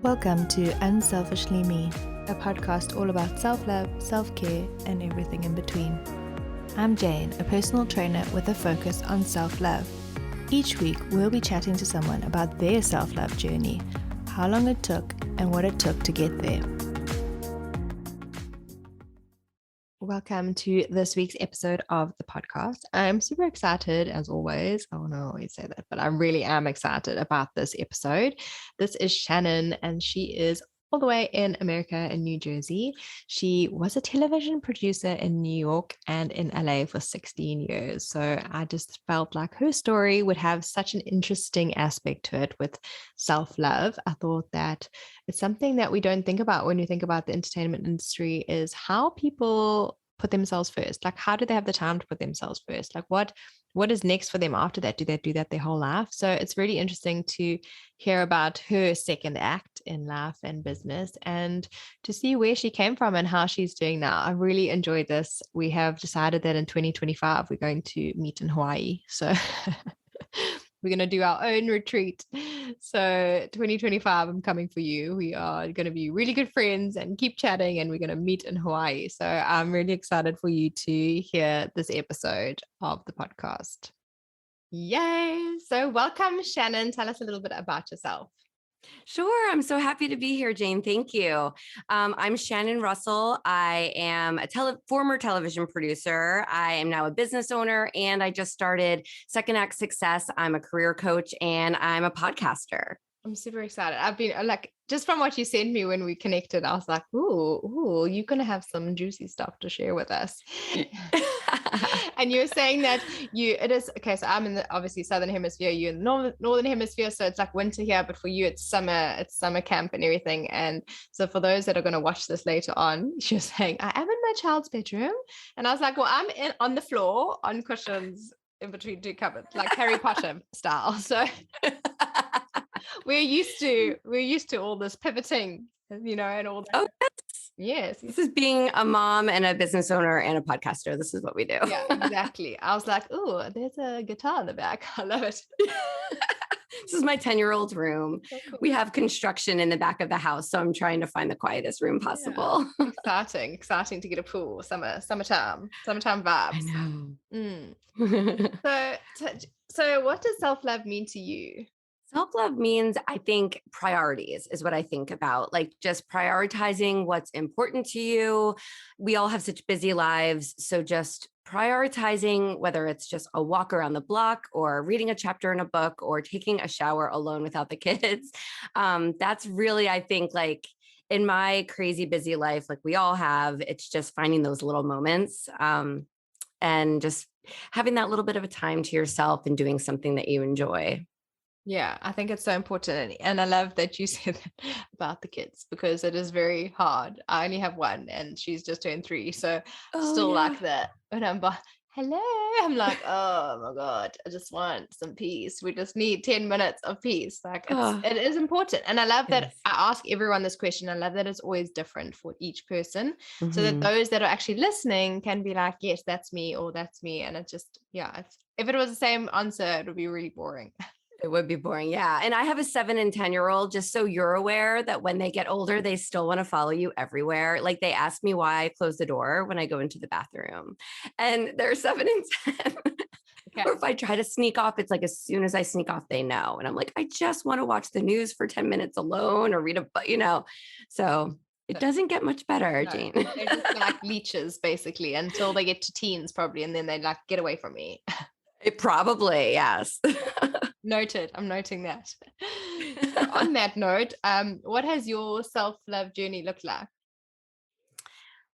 Welcome to Unselfishly Me, a podcast all about self-love, self-care, and everything in between. I'm Jane, a personal trainer with a focus on self-love. Each week, we'll be chatting to someone about their self-love journey, how long it took, and what it took to get there. Welcome to this week's episode of the podcast. I'm super excited, as always. I want to always say that, but I really am excited about this episode. This is Shannon, and she is all the way in America, in New Jersey. She was a television producer in New York and in LA for 16 years. So I just felt like her story would have such an interesting aspect to it with self-love. I thought that it's something that we don't think about when you think about the entertainment industry, is how people put themselves first. Like, how do they have the time to put themselves first? Like, what is next for them after that? Do they do that their whole life? So it's really interesting to hear about her second act in life and business, and to see where she came from and how she's doing now. I really enjoyed this. We have decided that in 2025 we're going to meet in Hawaii. So we're going to do our own retreat. So 2025, I'm coming for you. We are going to be really good friends and keep chatting, and we're going to meet in Hawaii. So I'm really excited for you to hear this episode of the podcast. Yay. So welcome, Shannon. Tell us a little bit about yourself. Sure. I'm so happy to be here, Jane. Thank you. I'm Shannon Russell. I am a former television producer. I am now a business owner, and I just started Second Act Success. I'm a career coach, and I'm a podcaster. I'm super excited. I've been like, just from what you sent me when we connected, I was like, ooh, you're going to have some juicy stuff to share with us. And you were saying that it is, okay, so I'm in the obviously Southern Hemisphere, you're in the Northern Hemisphere. So it's like winter here, but for you, it's summer camp and everything. And so for those that are going to watch this later on, you're saying, I am in my child's bedroom. And I was like, well, I'm on the floor on cushions in between two cupboards, like Harry Potter style. So we're used to all this pivoting, and all that. Oh, yes. This is being a mom and a business owner and a podcaster. This is what we do. Yeah, exactly. I was like, oh, there's a guitar in the back. I love it. This is my 10-year-old's room. So cool. We have construction in the back of the house, so I'm trying to find the quietest room possible. Yeah. Exciting to get a pool. Summertime vibes. I know. So what does self-love mean to you? Self-love means, I think, priorities is what I think about, like just prioritizing what's important to you. We all have such busy lives. So just prioritizing, whether it's just a walk around the block or reading a chapter in a book or taking a shower alone without the kids. That's really, I think, like in my crazy busy life, like we all have, it's just finding those little moments and just having that little bit of a time to yourself and doing something that you enjoy. Yeah, I think it's so important. And I love that you said that about the kids, because it is very hard. I only have one and she's just turned 3. So like that. When I'm hello, I'm like, oh my God, I just want some peace. We just need 10 minutes of peace. Like it is important. And I love that I ask everyone this question. I love that it's always different for each person. Mm-hmm. So that those that are actually listening can be like, yes, that's me, or that's me. And it just, if it was the same answer, it would be really boring. It would be boring. Yeah. And I have a 7 and 10-year-old, just so you're aware that when they get older, they still want to follow you everywhere. Like they ask me why I close the door when I go into the bathroom, and they're 7 and 10. Okay. Or if I try to sneak off, it's like as soon as I sneak off, they know. And I'm like, I just want to watch the news for 10 minutes alone or read a book, so it doesn't get much better, no, Jane. They're just like leeches basically until they get to teens probably. And then they like, get away from me. Probably, yes. Noted. I'm noting that. So on that note, what has your self-love journey looked like?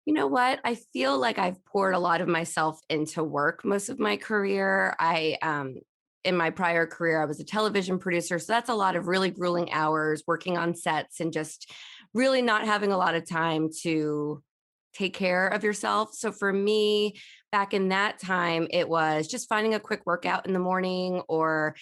You know what? I feel like I've poured a lot of myself into work most of my career. In my prior career, I was a television producer. So that's a lot of really grueling hours working on sets and just really not having a lot of time to take care of yourself. So for me, back in that time, it was just finding a quick workout in the morning, or,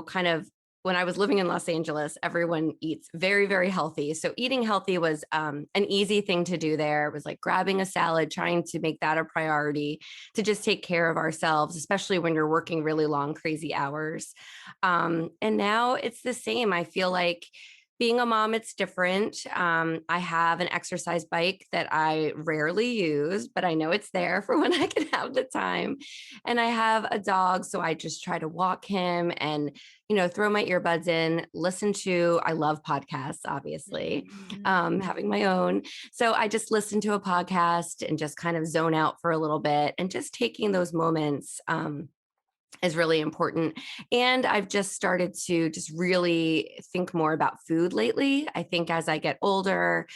kind of when I was living in Los Angeles, everyone eats very, very healthy. So eating healthy was an easy thing to do there. It was like grabbing a salad, trying to make that a priority to just take care of ourselves, especially when you're working really long, crazy hours. And now it's the same. I feel like being a mom, it's different. I have an exercise bike that I rarely use, but I know it's there for when I can have the time. And I have a dog, so I just try to walk him and, throw my earbuds in, I love podcasts, obviously, having my own. So I just listen to a podcast and just kind of zone out for a little bit, and just taking those moments. Is really important. And I've just started to just really think more about food lately. I think as I get older,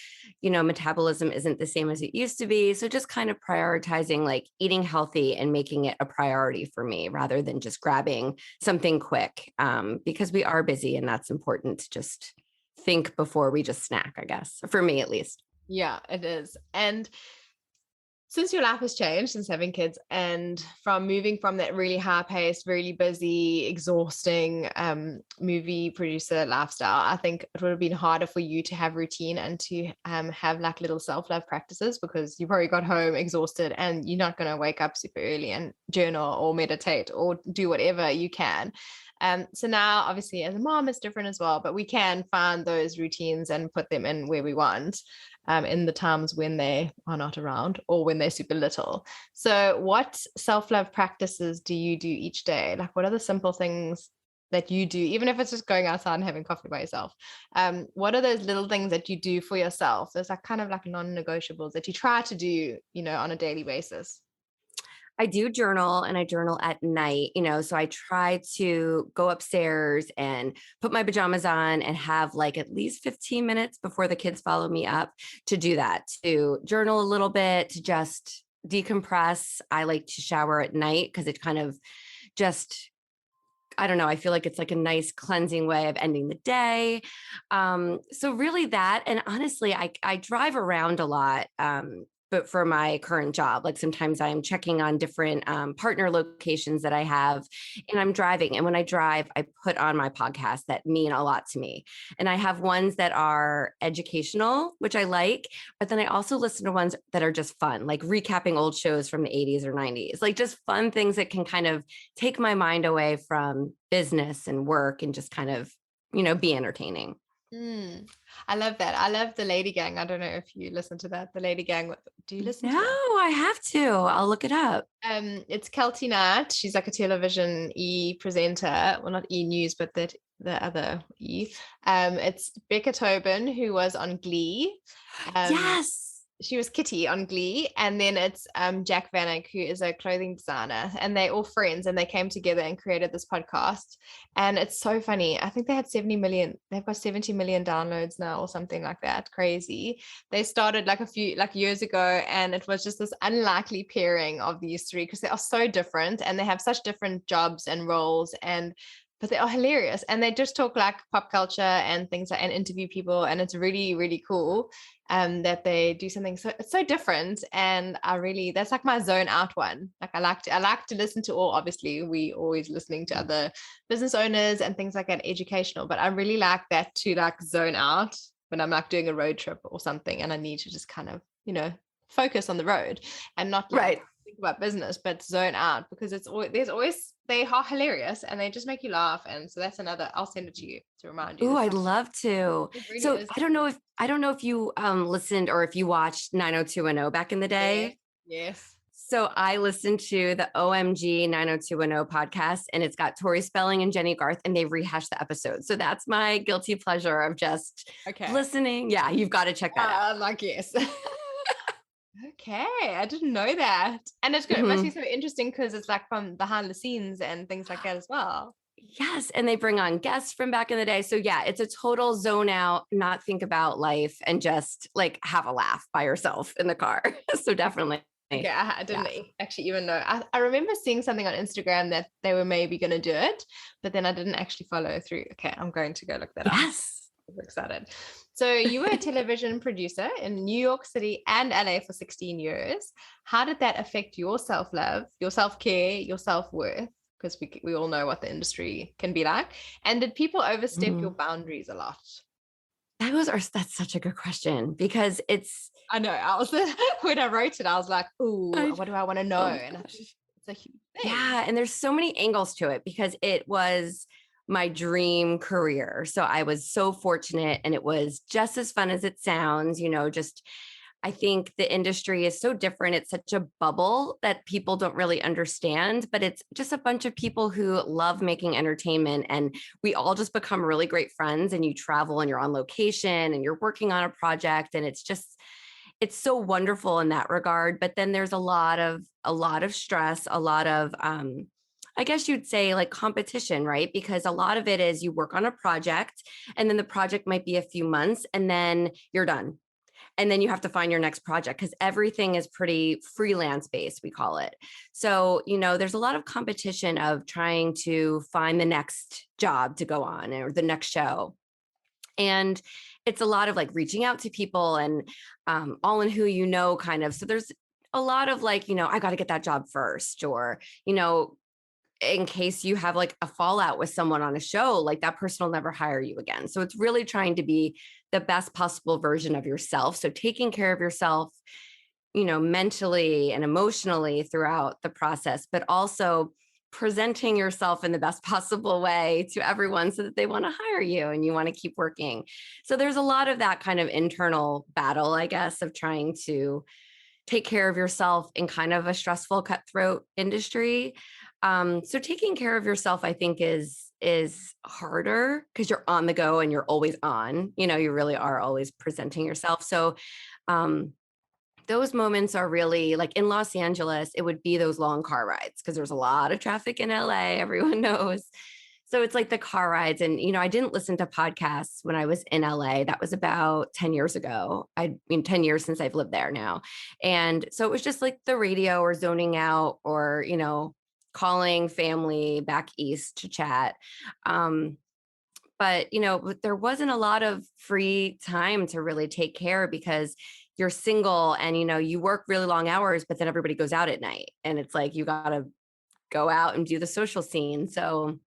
metabolism isn't the same as it used to be. So just kind of prioritizing like eating healthy and making it a priority for me rather than just grabbing something quick, because we are busy, and that's important to just think before we just snack, I guess, for me at least. Yeah, it is. And since your life has changed since having kids, and from moving from that really high-paced, really busy, exhausting movie producer lifestyle, I think it would have been harder for you to have routine and to have like little self-love practices, because you probably got home exhausted and you're not going to wake up super early and journal or meditate or do whatever you can. So now, obviously, as a mom, it's different as well, but we can find those routines and put them in where we want. In the times when they are not around or when they're super little. So what self-love practices do you do each day? Like, what are the simple things that you do, even if it's just going outside and having coffee by yourself? What are those little things that you do for yourself? There's like kind of like non-negotiables that you try to do, on a daily basis. I do journal, and I journal at night, so I try to go upstairs and put my pajamas on and have like at least 15 minutes before the kids follow me up to do that, to journal a little bit, to just decompress. I like to shower at night because it kind of just, I don't know, I feel like it's like a nice cleansing way of ending the day. So really that, and honestly, I drive around a lot. But for my current job, like sometimes I'm checking on different partner locations that I have, and I'm driving. And when I drive, I put on my podcasts that mean a lot to me. And I have ones that are educational, which I like, but then I also listen to ones that are just fun, like recapping old shows from the 80s or 90s, like just fun things that can kind of take my mind away from business and work and just kind of, be entertaining. I love that. I love the Lady Gang. I don't know if you listen to that. The Lady Gang. Do you listen No, to it? I have to. I'll look it up. It's Kelty Knight. She's like a television presenter. Well, not news, but the other it's Becca Tobin, who was on Glee. Yes. She was Kitty on Glee, and then it's Jack Vanek, who is a clothing designer, and they're all friends, and they came together and created this podcast. And it's so funny. I think they had 70 million. They've got 70 million downloads now, or something like that. Crazy. They started like a few years ago, and it was just this unlikely pairing of these three, because they are so different and they have such different jobs and roles, but they are hilarious, and they just talk like pop culture and things and interview people, and it's really, really cool that they do something so different. And that's like my zone out one. Like I like to listen to all, obviously we always listening to other business owners and things like that, educational, but I really like that to like zone out when I'm like doing a road trip or something, and I need to just kind of focus on the road and not like Right. think about business, but zone out, because they are hilarious and they just make you laugh. And so that's another, I'll send it to you to remind you. Oh, I'd love to. It really So is. I don't know if you listened or if you watched 90210 back in the day. Yes. So I listened to the OMG 90210 podcast, and it's got Tori Spelling and Jenny Garth, and they rehashed the episode. So that's my guilty pleasure of just listening. Yeah, you've got to check that out. I'm like, yes. Okay, I didn't know that. And it's good. It must be so interesting because it's like from behind the scenes and things like that as well. Yes. And they bring on guests from back in the day. So yeah, it's a total zone out, not think about life, and just like have a laugh by yourself in the car. So definitely. Okay, I didn't actually even know. I remember seeing something on Instagram that they were maybe going to do it, but then I didn't actually follow through. Okay, I'm going to go look that up. Yes. I'm excited. So you were a television producer in New York City and LA for 16 years. How did that affect your self-love, your self-care, your self-worth? Because we all know what the industry can be like. And did people overstep your boundaries a lot? That's such a good question, because I know. When I wrote it, I was like, ooh, what do I want to know? And I think it's a huge thing. Yeah. And there's so many angles to it, because it was my dream career. So I was so fortunate, and it was just as fun as it sounds, just I think the industry is so different. It's such a bubble that people don't really understand, but it's just a bunch of people who love making entertainment, and we all just become really great friends, and you travel and you're on location and you're working on a project, and it's so wonderful in that regard. But then there's a lot of stress, a lot of I guess you'd say like competition, right? Because a lot of it is you work on a project, and then the project might be a few months, and then you're done, and then you have to find your next project because everything is pretty freelance based, we call it. So there's a lot of competition of trying to find the next job to go on or the next show. And it's a lot of like reaching out to people and all in who kind of. So there's a lot of like, I got to get that job first, or in case you have like a fallout with someone on a show, like that person will never hire you again. So it's really trying to be the best possible version of yourself. So taking care of yourself, mentally and emotionally throughout the process, but also presenting yourself in the best possible way to everyone so that they want to hire you and you want to keep working. So there's a lot of that kind of internal battle, I guess, of trying to take care of yourself in kind of a stressful, cutthroat industry. So taking care of yourself, I think, is harder because you're on the go and you're always on. You really are always presenting yourself. So those moments are really like in Los Angeles, it would be those long car rides because there's a lot of traffic in LA, everyone knows. So it's like the car rides. And, I didn't listen to podcasts when I was in LA. That was about 10 years ago. 10 years since I've lived there now. And so it was just like the radio or zoning out or, calling family back east to chat. But there wasn't a lot of free time to really take care because you're single and you work really long hours, but then everybody goes out at night and it's like you got to go out and do the social scene. So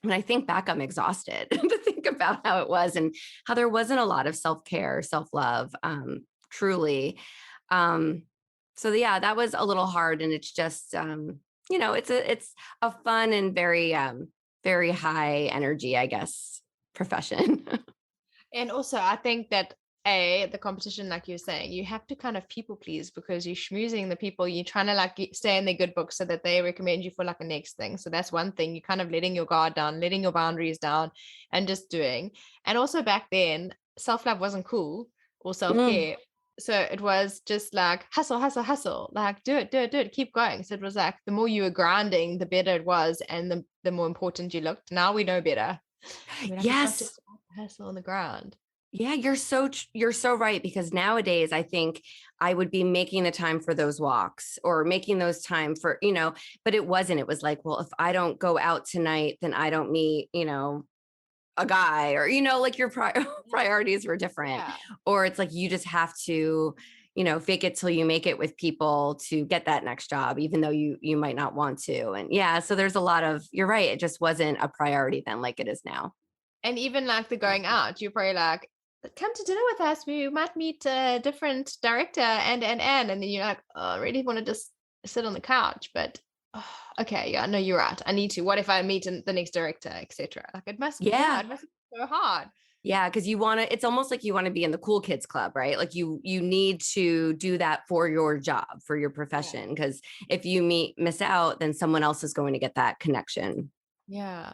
when I think back, I'm exhausted to think about how it was and how there wasn't a lot of self-care, self-love, truly. So yeah, that was a little hard, and it's just it's a fun and very high energy, I guess, profession. And also, I think that the competition, like you're saying, you have to kind of people please because you're schmoozing the people. You're trying to like stay in their good books so that they recommend you for like a next thing. So that's one thing. You're kind of letting your guard down, letting your boundaries down, and just doing. And also back then, self-love wasn't cool or Mm, self-care. So it was just like hustle, hustle, hustle, like do it, do it, do it, keep going. So it was like the more you were grinding, the better it was, and the more important you looked. Now we know better. We're like, it's not yes. just hustle on the ground. Yeah, you're so right, because nowadays I think I would be making the time for those walks or making those time for, but it wasn't. It was like, well, if I don't go out tonight, then I don't meet, a guy, or like your priorities were different. Yeah. Or it's like you just have to, fake it till you make it with people to get that next job, even though you might not want to. And yeah, so there's a lot of, you're right, it just wasn't a priority then like it is now. And even like the going out, you're probably like, come to dinner with us. We might meet a different director and then you're like, oh, I really want to just sit on the couch. But oh, okay, yeah, no, you're right. I need to. What if I meet the next director, etc. Like it must, yeah, Yeah. it must be so hard. Yeah, because you want to, it's almost like you want to be in the cool kids club, right? Like you need to do that for your job, for your Yeah. profession. Because if you miss out, then someone else is going to get that connection. Yeah.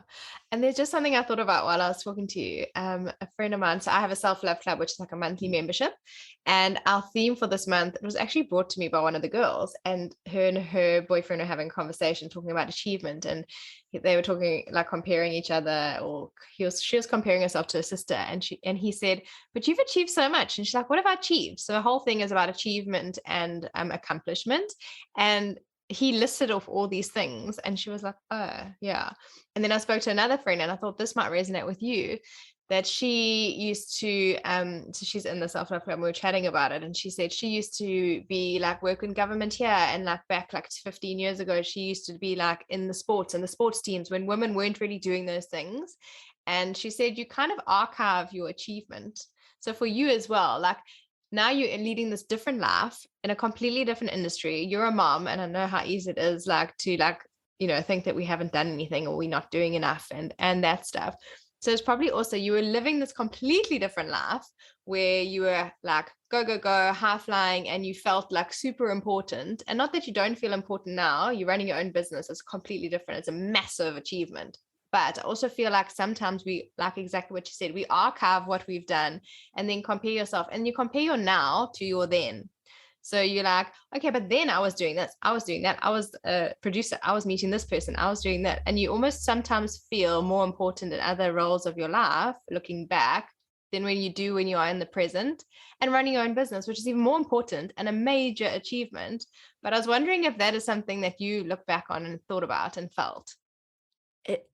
And there's just something I thought about while I was talking to you. A friend of mine, so I have a self-love club, which is like a monthly membership. And our theme for this month, it was actually brought to me by one of the girls, and her boyfriend were having a conversation talking about achievement. And they were talking like comparing each other, or she was comparing herself to her sister. And he said, but you've achieved so much. And she's like, what have I achieved? So the whole thing is about achievement and accomplishment. And he listed off all these things, and she was like, oh yeah. And then I spoke to another friend, and I thought this might resonate with you, that she used to so she's in the self-love club, and we were chatting about it, and she said she used to be like work in government here, and like back like 15 years ago she used to be like in the sports teams when women weren't really doing those things. And she said you kind of archive your achievement. So for you as well, like now you're leading this different life in a completely different industry. You're a mom, and I know how easy it is like to like think that we haven't done anything or we're not doing enough and that stuff. So it's probably also you were living this completely different life where you were like go, go, go, high flying, and you felt like super important. And not that you don't feel important now, you're running your own business. It's completely different. It's a massive achievement. But I also feel like sometimes we, like exactly what you said, we archive what we've done and then compare yourself, and you compare your now to your then. So you're like, okay, but then I was doing this, I was doing that, I was a producer, I was meeting this person, I was doing that. And you almost sometimes feel more important in other roles of your life, looking back, than when you do when you are in the present and running your own business, which is even more important and a major achievement. But I was wondering if that is something that you look back on and thought about and felt.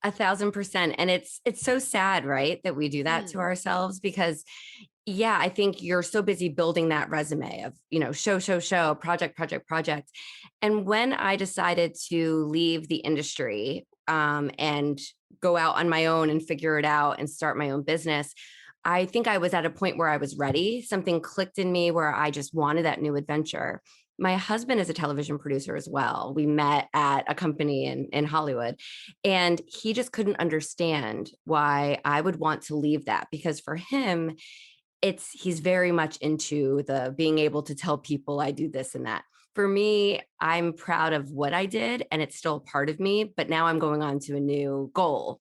1,000%. And it's so sad, right, that we do that to Mm. ourselves because yeah, I think you're so busy building that resume of, show, project. And when I decided to leave the industry and go out on my own and figure it out and start my own business, I think I was at a point where I was ready. Something clicked in me where I just wanted that new adventure. My husband is a television producer as well. We met at a company in Hollywood, and he just couldn't understand why I would want to leave that because for him, he's very much into the being able to tell people I do this and that. For me, I'm proud of what I did and it's still a part of me, but now I'm going on to a new goal,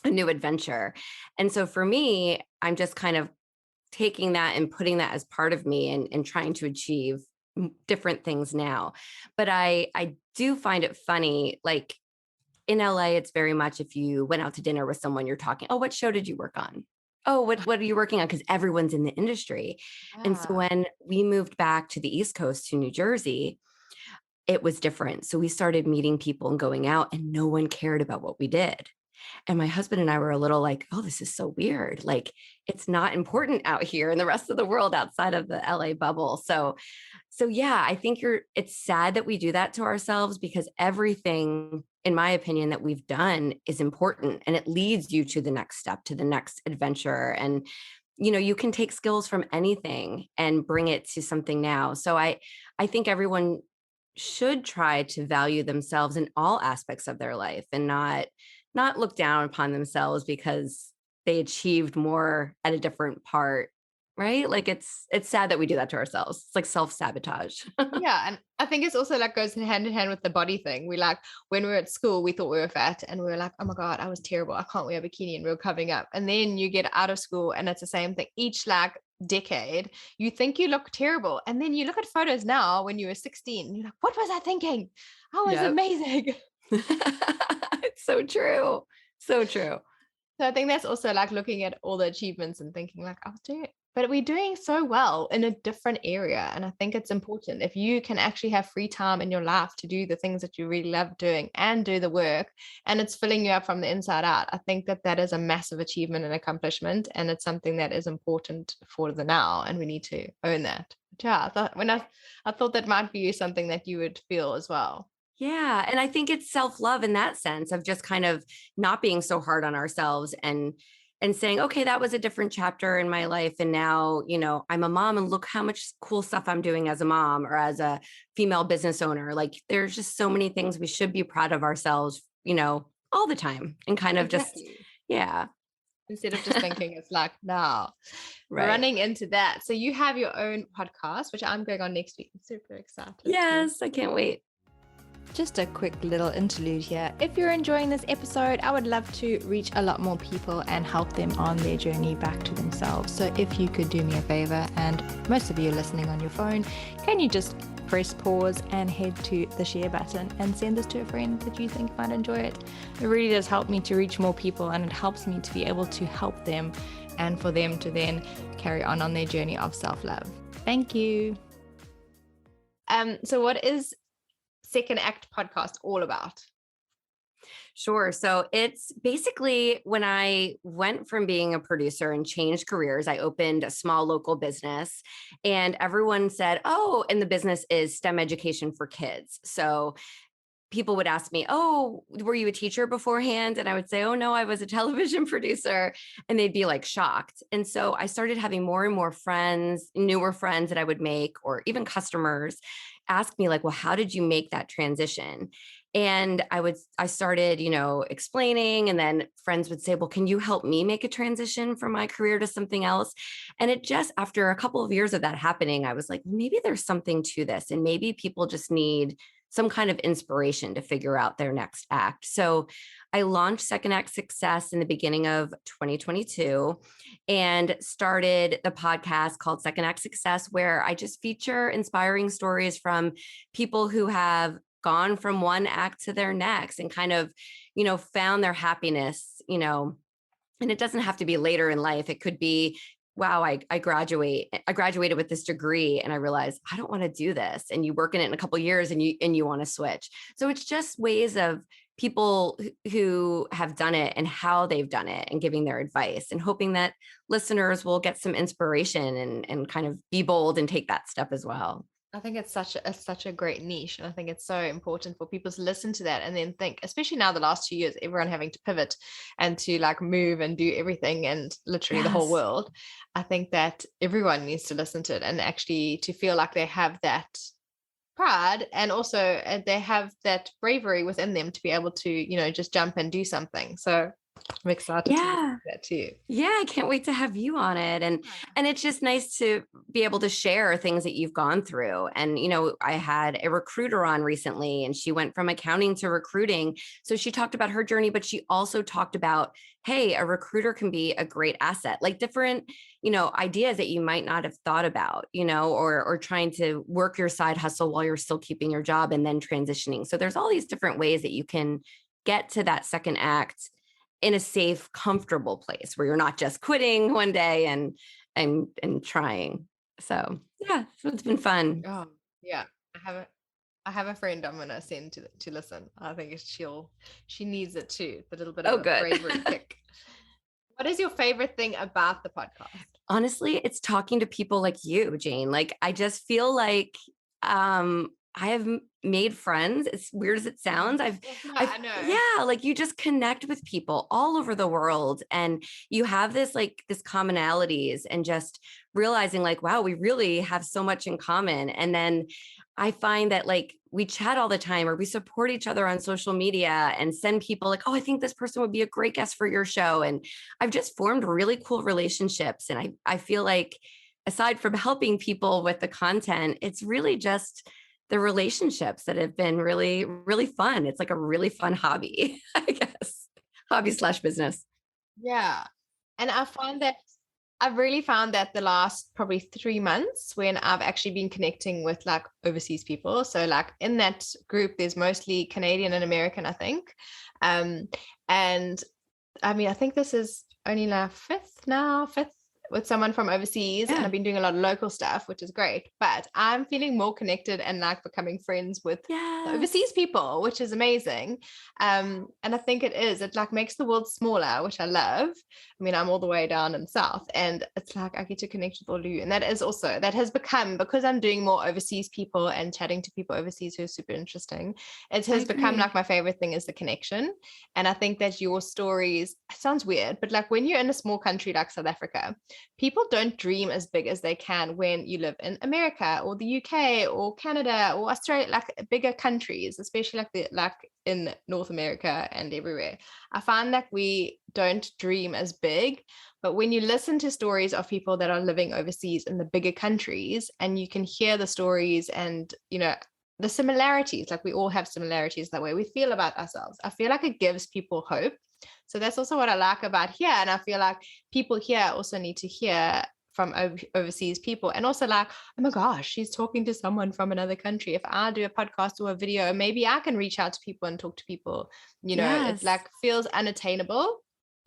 a new adventure. And so for me, I'm just kind of taking that and putting that as part of me and trying to achieve different things now. But I do find it funny, like in LA, it's very much if you went out to dinner with someone, you're talking, oh, what show did you work on? Oh, what are you working on? Because everyone's in the industry. And so Yeah. when we moved back to the East Coast to New Jersey, it was different. So we started meeting people and going out, and no one cared about what we did. And my husband and I were a little like, oh, this is so weird. Like, it's not important out here in the rest of the world outside of the LA bubble. So yeah, I think it's sad that we do that to ourselves because everything, in my opinion, that we've done is important and it leads you to the next step, to the next adventure. And, you can take skills from anything and bring it to something now. So I think everyone should try to value themselves in all aspects of their life and not look down upon themselves because they achieved more at a different part, right? Like it's sad that we do that to ourselves. It's like self-sabotage. Yeah. And I think it's also like goes hand in hand with the body thing. We like when we were at school, we thought we were fat and we were like, oh my God, I was terrible. I can't wear a bikini, and we were covering up. And then you get out of school and it's the same thing. Each like decade, you think you look terrible. And then you look at photos now when you were 16, and you're like, what was I thinking? I was Yep. amazing. It's so true. So true. So I think that's also like looking at all the achievements and thinking like, I was doing it, but we're doing so well in a different area. And I think it's important if you can actually have free time in your life to do the things that you really love doing and do the work, and it's filling you up from the inside out. I think that that is a massive achievement and accomplishment, and it's something that is important for the now, and we need to own that. But yeah, I thought that might be something that you would feel as well. Yeah. And I think it's self-love in that sense of just kind of not being so hard on ourselves and saying, okay, that was a different chapter in my life. And now, I'm a mom and look how much cool stuff I'm doing as a mom or as a female business owner. Like there's just so many things we should be proud of ourselves, all the time and kind of just, Exactly. yeah. Instead of just thinking it's like now Right. running into that. So you have your own podcast, which I'm going on next week. I'm super excited to. Yes. I can't wait. Just a quick little interlude here. If you're enjoying this episode, I would love to reach a lot more people and help them on their journey back to themselves. So if you could do me a favor, and most of you are listening on your phone, can you just press pause and head to the share button and send this to a friend that you think might enjoy it? It really does help me to reach more people, and it helps me to be able to help them and for them to then carry on their journey of self-love. Thank you. So what is Second Act podcast all about? Sure. So it's basically when I went from being a producer and changed careers, I opened a small local business and everyone said, oh, and the business is STEM education for kids. So people would ask me, oh, were you a teacher beforehand? And I would say, oh, no, I was a television producer. And they'd be like shocked. And so I started having more and more friends, newer friends that I would make, or even customers ask me like, well, how did you make that transition? And I started, explaining, and then friends would say, well, can you help me make a transition from my career to something else? And it just, after a couple of years of that happening, I was like, maybe there's something to this. And maybe people just need some kind of inspiration to figure out their next act. So I launched Second Act Success in the beginning of 2022 and started the podcast called Second Act Success, where I just feature inspiring stories from people who have gone from one act to their next and kind of, found their happiness, and it doesn't have to be later in life. It could be, wow, I graduated with this degree and I realized I don't want to do this. And you work in it in a couple of years and you want to switch. So it's just ways of people who have done it and how they've done it and giving their advice and hoping that listeners will get some inspiration and kind of be bold and take that step as well. I think it's such a great niche. And I think it's so important for people to listen to that and then think, especially now the last 2 years, everyone having to pivot and to like move and do everything and literally the whole Yes. world. I think that everyone needs to listen to it and actually to feel like they have that pride and also they have that bravery within them to be able to, just jump and do something. So I'm excited to listen Yeah. to that too. Yeah, I can't wait to have you on it. And it's just nice to be able to share things that you've gone through. And I had a recruiter on recently and she went from accounting to recruiting. So she talked about her journey, but she also talked about, hey, a recruiter can be a great asset, like different, ideas that you might not have thought about, or trying to work your side hustle while you're still keeping your job and then transitioning. So there's all these different ways that you can get to that second act in a safe, comfortable place where you're not just quitting one day and trying. So yeah, so it's been fun. Oh, yeah. I have a friend I'm gonna send to listen. I think she needs it too. The little bit of Oh, a good. bravery kick. What is your favorite thing about the podcast? Honestly, it's talking to people like you, Jane. Like I just feel like I have made friends. As weird as it sounds, Yes, no, I've I know. yeah, like you just connect with people all over the world, and you have this commonalities, and just realizing like, wow, we really have so much in common. And then I find that like we chat all the time, or we support each other on social media, and send people like, oh, I think this person would be a great guest for your show, and I've just formed really cool relationships. And I feel like aside from helping people with the content, it's really just the relationships that have been really, really fun. It's like a really fun hobby, I guess. Hobby/business. Yeah. And I've really found that the last probably 3 months when I've actually been connecting with like overseas people. So like in that group, there's mostly Canadian and American, I think. Um, and I mean, I think this is only now fifth with someone from overseas, and Yeah. I've been doing a lot of local stuff, which is great. But I'm feeling more connected and like becoming friends with the overseas Yes. people, which is amazing. And I think it like makes the world smaller, which I love. I mean, I'm all the way down in South, and it's like I get to connect with all of you. And that has become, because I'm doing more overseas people and chatting to people overseas who are super interesting. It I has become like agree. my favorite thing is the connection. And I think that your stories, it sounds weird, but like when you're in a small country like South Africa, people don't dream as big as they can when you live in America or the UK or Canada or Australia, like bigger countries, especially like in North America and everywhere. I find that we don't dream as big, but when you listen to stories of people that are living overseas in the bigger countries and you can hear the stories and the similarities, like we all have similarities that way we feel about ourselves. I feel like it gives people hope. So that's also what I like about here. And I feel like people here also need to hear from overseas people, and also like, oh my gosh, she's talking to someone from another country. If I do a podcast or a video, maybe I can reach out to people and talk to people. It Yes. like feels unattainable.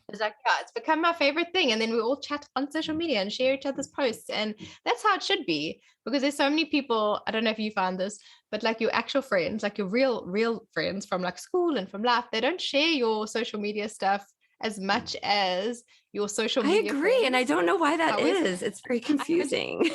It's like, yeah, it's become my favorite thing. And then we all chat on social media and share each other's posts. And that's how it should be. Because there's so many people, I don't know if you found this, but like your actual friends, like your real friends from like school and from life, they don't share your social media stuff as much as your social I media agree. And I friends. don't know why that However, is. It's very I haven't, confusing.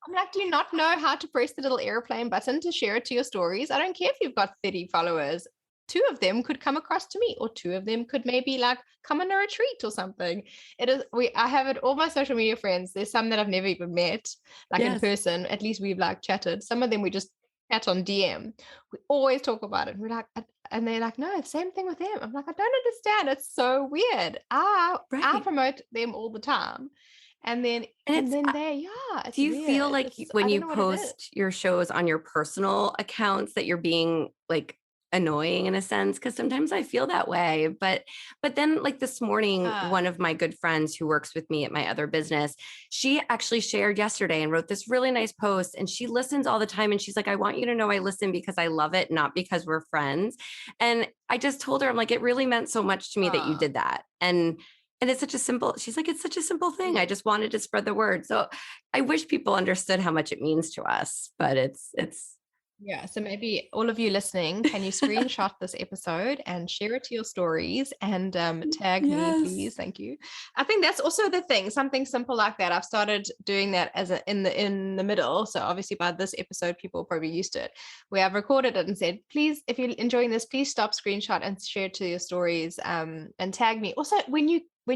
I'm like, do you not know how to press the little airplane button to share it to your stories? I don't care if you've got 30 followers. two of them could come across to me, or two of them could maybe like come on a retreat or something. I have it, all my social media friends, there's some that I've never even met like in Yes. person. At least we've like chatted. Some of them we just chat on DM. We always talk about it. We're like, and they're like, no, same thing with them. I'm like, I don't understand. It's so weird. I Right. promote them all the time. And then And it's do you feel weird. like when I don't you know what it is. post your shows on your personal accounts that you're being like annoying in a sense? Because sometimes I feel that way. But then like this morning, one of my good friends who works with me at my other business, she actually shared yesterday and wrote this really nice post. And she listens all the time. And she's like, I want you to know I listen because I love it, not because we're friends. And I just told her, I'm like, it really meant so much to me that you did that. And it's such a simple, she's like, it's such a simple thing. I just wanted to spread the word. So I wish people understood how much it means to us, but it's Yeah, so maybe all of you listening, can you screenshot this episode and share it to your stories and tag me, please? yes. Thank you. I think that's also the thing, something simple like that. I've started doing that as in the middle. So obviously by this episode, people are probably used to it. Where I've recorded it and said, please, if you're enjoying this, please stop, screenshot and share it to your stories and tag me. Also, when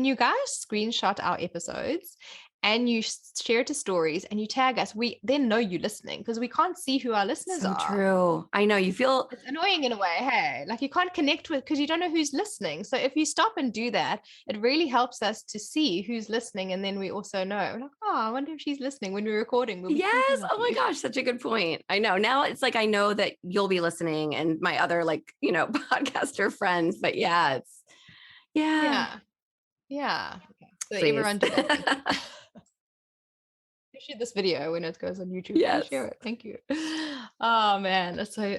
you guys screenshot our episodes and you share to stories and you tag us, we then know you listening, because we can't see who our listeners So are. true. I know you feel It's annoying in a way, hey, like you can't connect with, because you don't know who's listening. So if you stop and do that, it really helps us to see who's listening, and then we also know, we're like, oh, I wonder if she's listening when we're recording. We'll be yes. thinking of Oh my you. gosh, such a good point. I know. Now it's like I know that you'll be listening and my other like, podcaster friends. But yeah, it's Yeah. Okay. So please. everyone do that. Thank you. Share this video when it goes on YouTube. Yes. Please share it. Thank you. Oh man, it's so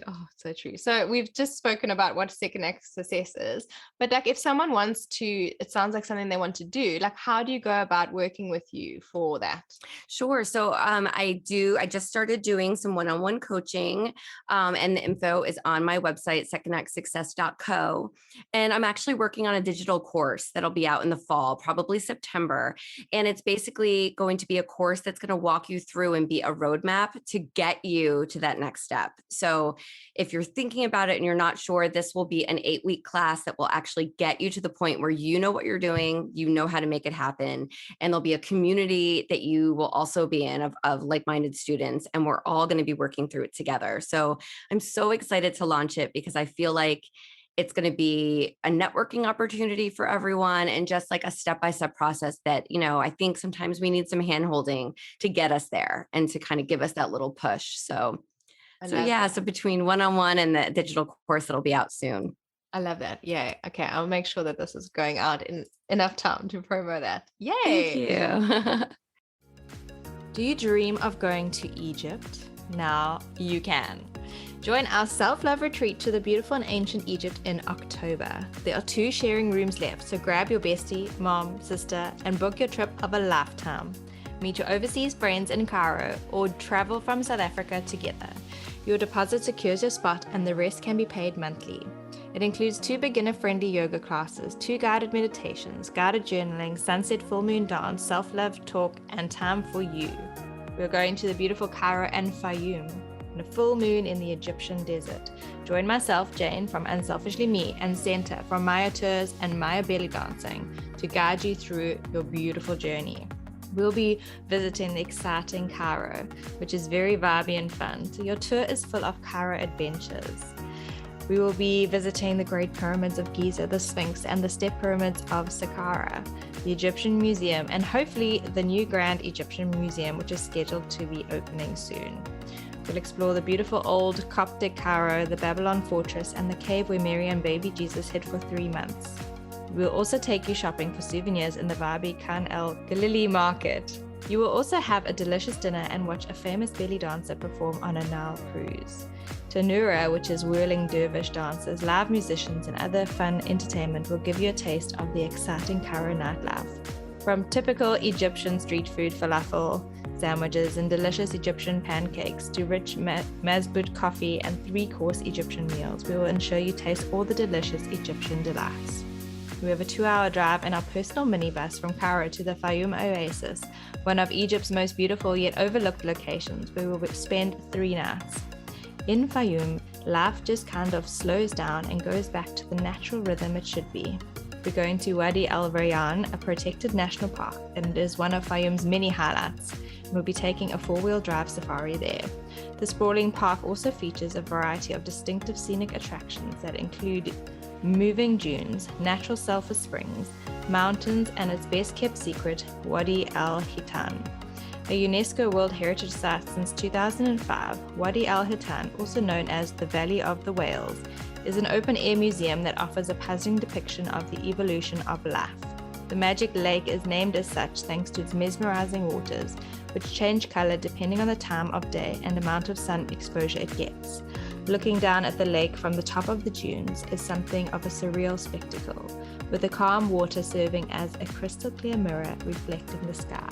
true. So we've just spoken about what second act success is, but like if someone wants to, it sounds like something they want to do, like how do you go about working with you for that? Sure. So I just started doing some one-on-one coaching, and the info is on my website, secondactsuccess.co. And I'm actually working on a digital course that'll be out in the fall, probably September. And it's basically going to be a course that's going to walk you through and be a roadmap to get you to that next step. So if you're thinking about it and you're not sure, this will be an 8-week class that will actually get you to the point where you know what you're doing, you know how to make it happen. And there'll be a community that you will also be in of like-minded students, and we're all going to be working through it together. So I'm so excited to launch it because I feel like it's going to be a networking opportunity for everyone and just like a step-by-step process that, I think sometimes we need some hand-holding to get us there and to kind of give us that little push. So between one-on-one and the digital course that'll be out soon. I love that. Yeah. Okay. I'll make sure that this is going out in enough time to promo that. Yay. Thank you. Do you dream of going to Egypt? Now you can. Join our self-love retreat to the beautiful and ancient Egypt in October. There are 2 sharing rooms left, so grab your bestie, mom, sister, and book your trip of a lifetime. Meet your overseas friends in Cairo or travel from South Africa together. Your deposit secures your spot and the rest can be paid monthly. It includes 2 beginner-friendly yoga classes, 2 guided meditations, guided journaling, sunset full moon dance, self-love talk, and time for you. We're going to the beautiful Cairo and Fayum, and a full moon in the Egyptian desert. Join myself, Jane, from Unselfishly Me, and Senta from Maya Tours and Maya Belly Dancing to guide you through your beautiful journey. We'll be visiting the exciting Cairo, which is very vibey and fun, so your tour is full of Cairo adventures. We will be visiting the Great Pyramids of Giza, the Sphinx, and the Step Pyramids of Saqqara, the Egyptian Museum, and hopefully the new Grand Egyptian Museum, which is scheduled to be opening soon. We'll explore the beautiful old Coptic Cairo, the Babylon Fortress, and the cave where Mary and baby Jesus hid for 3 months. We'll also take you shopping for souvenirs in the vibey Khan el Galili market. You will also have a delicious dinner and watch a famous belly dancer perform on a Nile cruise. Tanura, which is whirling dervish dancers, live musicians, and other fun entertainment will give you a taste of the exciting Cairo nightlife. From typical Egyptian street food falafel, sandwiches, and delicious Egyptian pancakes to rich mazbout coffee and 3-course Egyptian meals, we will ensure you taste all the delicious Egyptian delights. We have a 2-hour drive in our personal minibus from Cairo to the Fayum Oasis, one of Egypt's most beautiful yet overlooked locations, where we will spend 3 nights. In Fayum, life just kind of slows down and goes back to the natural rhythm it should be. We're going to Wadi Al Rayyan, a protected national park, and it is one of Fayum's many highlights. We'll be taking a 4-wheel drive safari there. The sprawling park also features a variety of distinctive scenic attractions that include moving dunes, natural sulfur springs, mountains, and its best kept secret, Wadi Al Hitan. A UNESCO World Heritage Site since 2005, Wadi Al Hitan, also known as the Valley of the Whales, is an open-air museum that offers a puzzling depiction of the evolution of life. The magic lake is named as such thanks to its mesmerizing waters, which change color depending on the time of day and amount of sun exposure it gets. Looking down at the lake from the top of the dunes is something of a surreal spectacle, with the calm water serving as a crystal clear mirror reflecting the sky.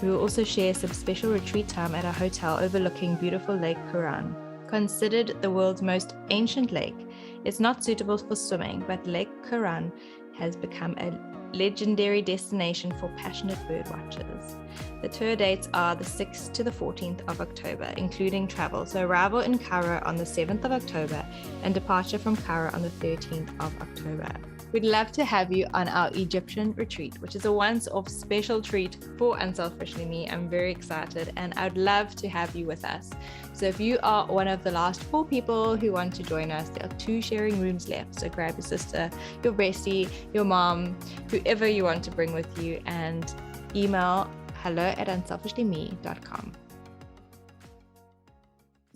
We will also share some special retreat time at our hotel overlooking beautiful Lake Quran. Considered the world's most ancient lake, it's not suitable for swimming, but Lake Quran has become a legendary destination for passionate bird watchers. The tour dates are the 6th to the 14th of October, including travel. So arrival in Cairo on the 7th of October and departure from Cairo on the 13th of October. We'd love to have you on our Egyptian retreat, which is a once-off special treat for Unselfishly Me. I'm very excited and I'd love to have you with us. So if you are one of the last 4 people who want to join us, there are 2 sharing rooms left. So grab your sister, your bestie, your mom, whoever you want to bring with you, and email hello@unselfishlyme.com.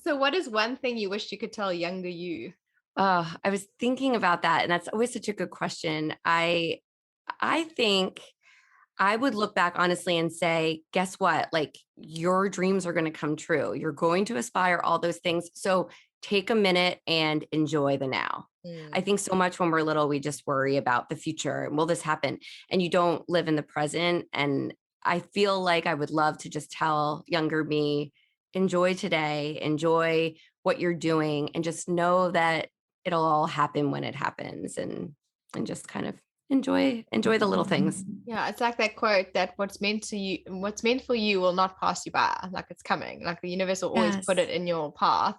So what is one thing you wish you could tell younger you? Oh, I was thinking about that, and that's always such a good question. I think I would look back honestly and say, guess what? Like, your dreams are going to come true. You're going to aspire all those things. So take a minute and enjoy the now. I think so much when we're little, we just worry about the future and will this happen? And you don't live in the present. And I feel like I would love to just tell younger me, enjoy today, enjoy what you're doing, and just know that it'll all happen when it happens, and just kind of enjoy the little things. Yeah, it's like that quote that what's meant for you will not pass you by. Like, it's coming. Like, the universe will always put it in your path,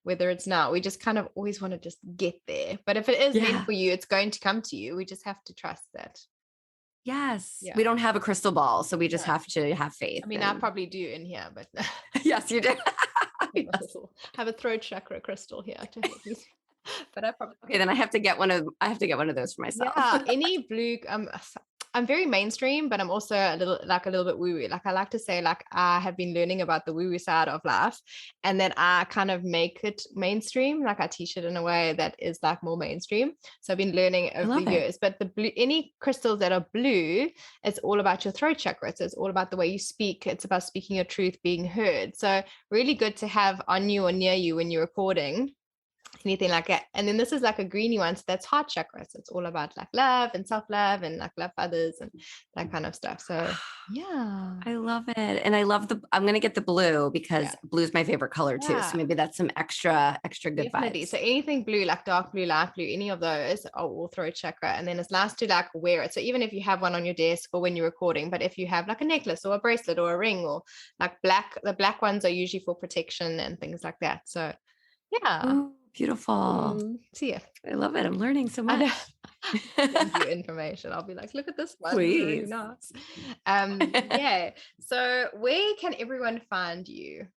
whether it's now. We just kind of always want to just get there. But if it is meant for you, it's going to come to you. We just have to trust that. Yes. Yeah. We don't have a crystal ball, so we just have to have faith. I mean, I probably do in here, but yes, you do. Have a throat chakra crystal here to help me. But I probably then I have to get one of those for myself. Yeah, any blue. I'm very mainstream, but I'm also a little bit woo-woo. Like, I like to say, like, I have been learning about the woo-woo side of life, and then I kind of make it mainstream. Like, I teach it in a way that is like more mainstream. So I've been learning over the years. But the blue, any crystals that are blue, it's all about your throat chakra. So it's all about the way you speak. It's about speaking your truth, being heard. So really good to have on you or near you when you're recording. Anything like that. And then this is like a greeny one, so that's heart chakra. So it's all about like love and self-love and like love others and that kind of stuff. So yeah, I love it. And I love I'm gonna get the blue because blue is my favorite color too. So maybe that's some extra good vibes. So anything blue, like dark blue, light blue, any of those are all throat chakra. And then it's nice to like wear it. So even if you have one on your desk or when you're recording, but if you have like a necklace or a bracelet or a ring or like the black ones are usually for protection and things like that. So yeah. Ooh, beautiful. See ya. I love it. I'm learning so much. Send you information. I'll be like, look at this one. Please. Really nice. Yeah. So where can everyone find you?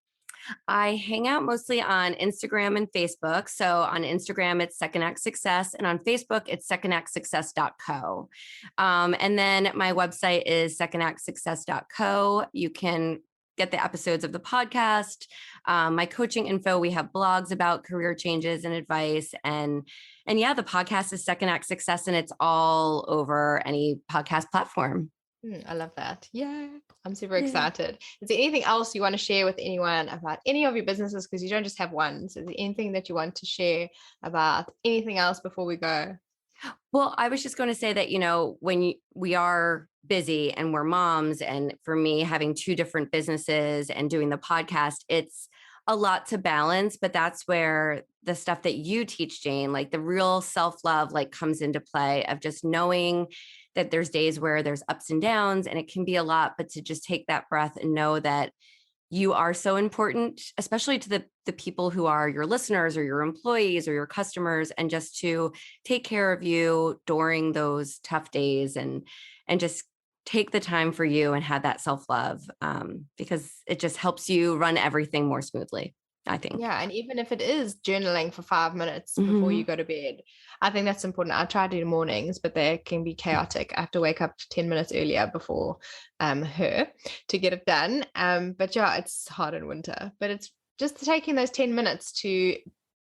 I hang out mostly on Instagram and Facebook. So on Instagram, it's Second Act Success. And on Facebook, it's secondactsuccess.co. And then my website is secondactsuccess.co. You can get the episodes of the podcast, my coaching info. We have blogs about career changes and advice. And yeah, the podcast is Second Act Success, and it's all over any podcast platform. I love that. Yeah, I'm super excited. Is there anything else you want to share with anyone about any of your businesses? Because you don't just have one. So is there anything that you want to share about anything else before we go? Well, I was just going to say that, when we are busy and we're moms, and for me, having 2 different businesses and doing the podcast, it's a lot to balance, but that's where the stuff that you teach, Jane, like the real self-love, like comes into play, of just knowing that there's days where there's ups and downs and it can be a lot, but to just take that breath and know that you are so important, especially to the people who are your listeners or your employees or your customers, and just to take care of you during those tough days, and just take the time for you and have that self-love, because it just helps you run everything more smoothly, I think. Yeah. And even if it is journaling for 5 minutes before you Mhm. go to bed, I think that's important. I try to do mornings, but they can be chaotic. I have to wake up 10 minutes earlier before her to get it done. But yeah, it's hard in winter. But it's just taking those 10 minutes to,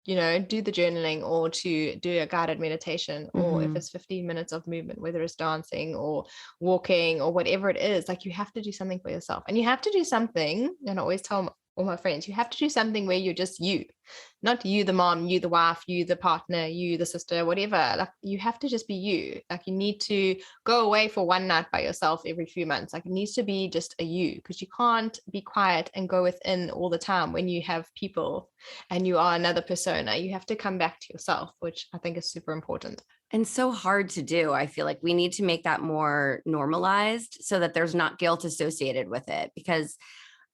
do the journaling or to do a guided meditation, or if Mhm. it's 15 minutes of movement, whether it's dancing or walking or whatever it is, like you have to do something for yourself, and you have to do something. And I always tell all my friends, you have to do something where you're just you, not you, the mom, you, the wife, you, the partner, you, the sister, whatever. Like you have to just be you. Like you need to go away for one night by yourself every few months. Like it needs to be just a you, because you can't be quiet and go within all the time when you have people and you are another persona. You have to come back to yourself, which I think is super important. And so hard to do. I feel like we need to make that more normalized so that there's not guilt associated with it, because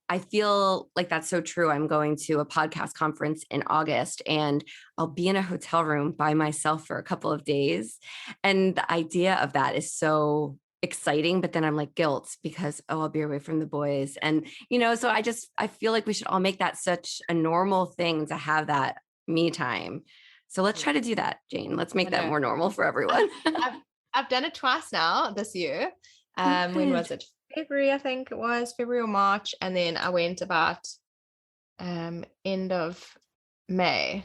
I feel like that's so true. I'm going to a podcast conference in August, and I'll be in a hotel room by myself for a couple of days. And the idea of that is so exciting, but then I'm like guilt because, oh, I'll be away from the boys. And, so I feel like we should all make that such a normal thing to have that me time. So let's try to Yes, do that, Jane. Let's I make that know. more normal for I've, everyone. I've I've done it twice now this year. When Good. was it? February, I think it was February or March, and then I went about end of May.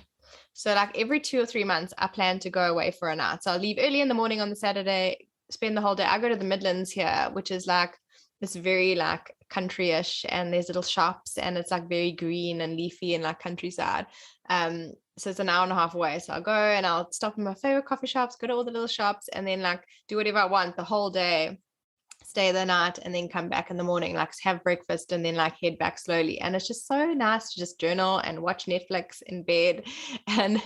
So like every 2 or 3 months, I plan to go away for a night. So I'll leave early in the morning on the Saturday, spend the whole day. I go to the Midlands here, which is like it's very like country-ish, and there's little shops, and it's like very green and leafy and like countryside. So it's an hour and a half away. So I'll go and I'll stop in my favorite coffee shops, go to all the little shops, and then like do whatever I want the whole day, stay the night, and then come back in the morning, like have breakfast, and then like head back slowly. And it's just so nice to just journal and watch Netflix in bed and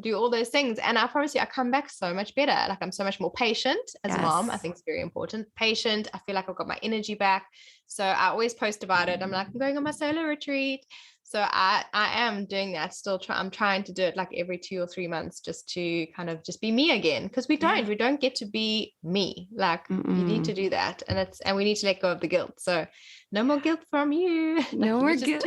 do all those things. And I promise you, I come back so much better. Like I'm so much more patient as a mom. I Yes. think it's very important. Patient. I feel like I've got my energy back. So I always post about it. I'm like, I'm going on my solo retreat. So I am doing that still. I'm trying to do it like every 2 or 3 months, just to kind of just be me again, because we Yeah. don't get to be me. Like you need to Mm-mm. do that, and we need to let go of the guilt. So no more guilt from you. Like No, you we're just good.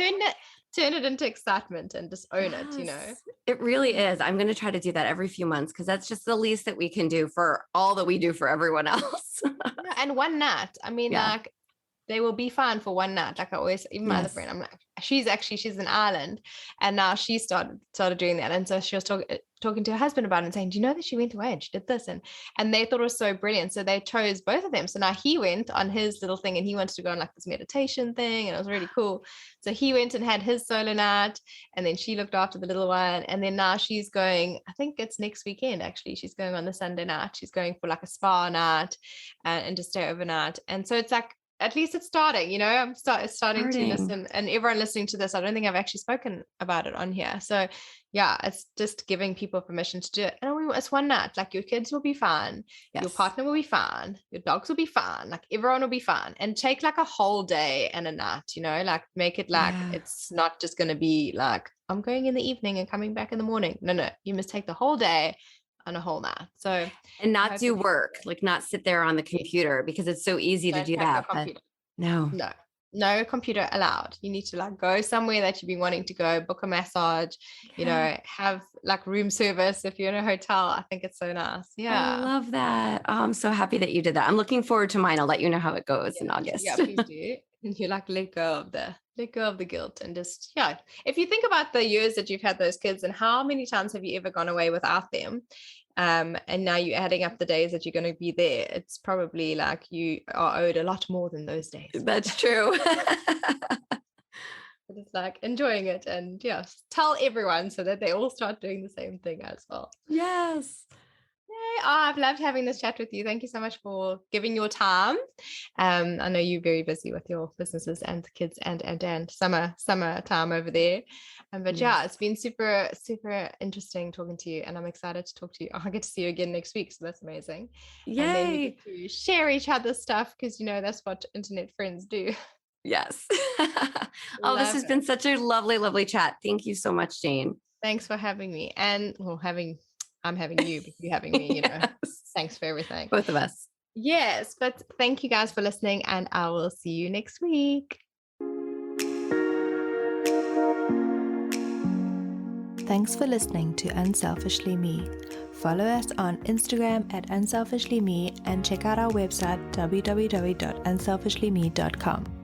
turn it into excitement and just own it. Yes, it really is. I'm going to try to do that every few months, because that's just the least that we can do for all that we do for everyone else. Yeah, and one night. I mean, Yeah. like they will be fine for one night. Like I always, even my other Yes. friend, I'm like, she's in Ireland, and now she started doing that, and so she was talking to her husband about it and saying, do you know that she went away and she did this, and they thought it was so brilliant, so they chose both of them. So now he went on his little thing, and he wanted to go on like this meditation thing, and it was really cool. So he went and had his solo night, and then she looked after the little one, and then now she's going. I think it's next weekend actually. She's going on the Sunday night. She's going for like a spa night, and to stay overnight, and so it's like at least it's starting, I'm starting to Starting. listen, and everyone listening to this, I don't think I've actually spoken about it on here. So yeah, it's just giving people permission to do it. And it's one night, like your kids will be fine. Your Yes. partner will be fine. Your dogs will be fine. Like everyone will be fine, and take like a whole day and a night, like make it like, Yeah. it's not just going to be like, I'm going in the evening and coming back in the morning. No, you must take the whole day and a whole night. So And I not hope do that people work, like not sit there on the computer, because it's so easy to don't do have your that. But computer. no. No, no computer allowed. You need to like go somewhere that you've been wanting to go, book a massage, Yeah. have like room service if you're in a hotel. I think it's so nice. I Yeah. love that. Oh, I'm so happy that you did that. I'm looking forward to mine. I'll let you know how it goes Yeah. in Yeah, August. please do. And you like let go of the guilt, and just, yeah. If you think about the years that you've had those kids, and how many times have you ever gone away without them? And now you're adding up the days that you're going to be there. It's probably like you are owed a lot more than those days. That's true. But it's like enjoying it, and yes, tell everyone so that they all start doing the same thing as well. Yes. Yay. Oh, I've loved having this chat with you. Thank you so much for giving your time. I know you're very busy with your businesses and the kids and summer time over there. But yeah, Yes. it's been super, super interesting talking to you, and I'm excited to talk to you. I'll get to see you again next week, so that's amazing. And then we Yay. get to share each other's stuff, because that's what internet friends do. Yes. Oh, this Love has it. been such a lovely, lovely chat. Thank you so much, Jane. Thanks for having me. And well, I'm having you, but you having me, Yes. thanks for everything. Both of us. Yes, but thank you guys for listening, and I will see you next week. Thanks for listening to Unselfishly Me. Follow us on Instagram at unselfishlyme and check out our website www.unselfishlyme.com.